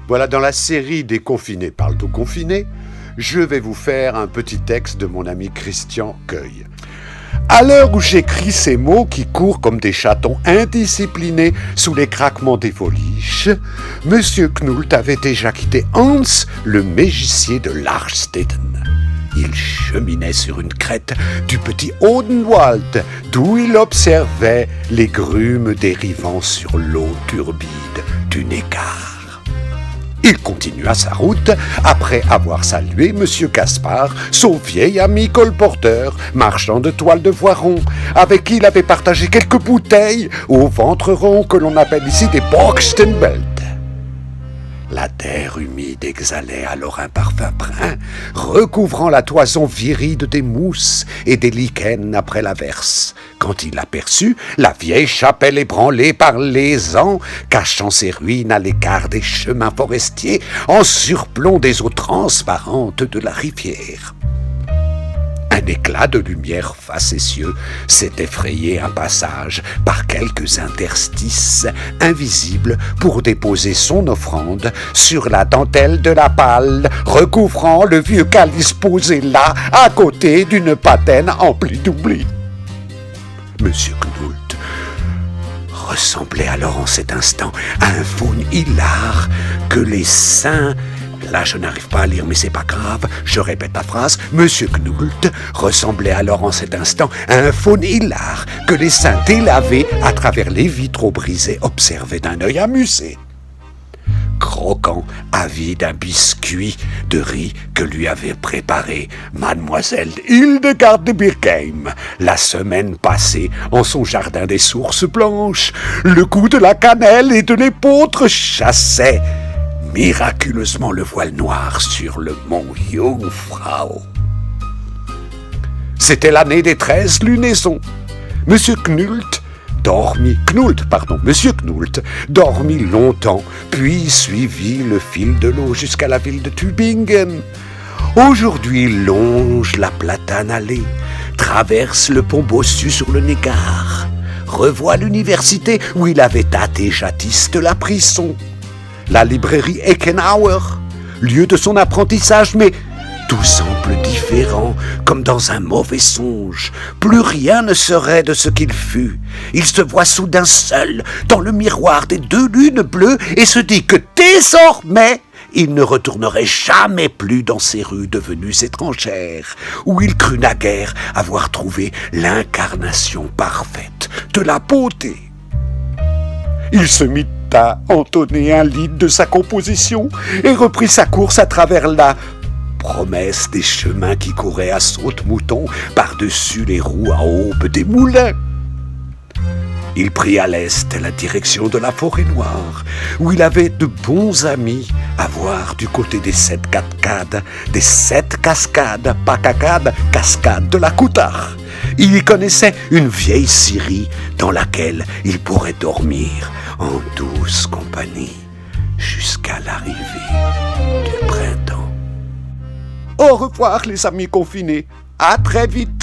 Voilà, dans la série des confinés parlent aux confinés, je vais vous faire un petit texte de mon ami Christian Cueil. À l'heure où j'écris ces mots qui courent comme des chatons indisciplinés sous les craquements des voliches, Monsieur Knult avait déjà quitté Hans, le mégicier de Larstetten. Il cheminait sur une crête du petit Odenwald, d'où il observait les grumes dérivant sur l'eau turbide du Neckar. Il continua sa route après avoir salué M. Gaspard, son vieil ami colporteur, marchand de toile de Voiron, avec qui il avait partagé quelques bouteilles au ventre rond que l'on appelle ici des Boxtenbelt. La terre humide exhalait alors un parfum brun, recouvrant la toison viride des mousses et des lichens après l'averse, quand il aperçut la vieille chapelle ébranlée par les ans, cachant ses ruines à l'écart des chemins forestiers, en surplomb des eaux transparentes de la rivière. Un éclat de lumière facétieux s'était frayé un passage par quelques interstices invisibles pour déposer son offrande sur la dentelle de la palle, recouvrant le vieux calice posé là, à côté d'une patène emplie d'oubli. Monsieur Knult ressemblait alors en cet instant à un faune hilar que les saints... Là, je n'arrive pas à lire, mais c'est pas grave, je répète la phrase. Monsieur Knult ressemblait alors en cet instant à un faune hilar que les saints délavés à travers les vitraux brisés observaient d'un œil amusé. Croquant, avide d'un biscuit de riz que lui avait préparé mademoiselle Hildegard de Birkheim la semaine passée en son jardin des sources blanches, le goût de la cannelle et de l'épeautre chassait miraculeusement le voile noir sur le mont Jungfrau. C'était l'année des 13 lunaisons. Monsieur Knult dormit longtemps, puis suivit le fil de l'eau jusqu'à la ville de Tübingen. Aujourd'hui, il longe la Platane-Allee, traverse le pont Bossu sur le Neckar, revoit l'université où il avait tâté jadis de la prison, la librairie Eckenauer, lieu de son apprentissage, mais tout semble différent, comme dans un mauvais songe. Plus rien ne serait de ce qu'il fut. Il se voit soudain seul dans le miroir des 2 lunes bleues et se dit que désormais, il ne retournerait jamais plus dans ces rues devenues étrangères, où il crut naguère avoir trouvé l'incarnation parfaite de la beauté. Il se mit à entonner un lied de sa composition et reprit sa course à travers la promesse des chemins qui couraient à saute-mouton par-dessus les roues à aube des moulins. Il prit à l'est la direction de la forêt noire, où il avait de bons amis à voir du côté des 7 cascades, pas cacades, cascades de la Coutard. Il y connaissait une vieille scierie dans laquelle il pourrait dormir en douce compagnie jusqu'à l'arrivée du printemps. Au revoir les amis confinés, à très vite.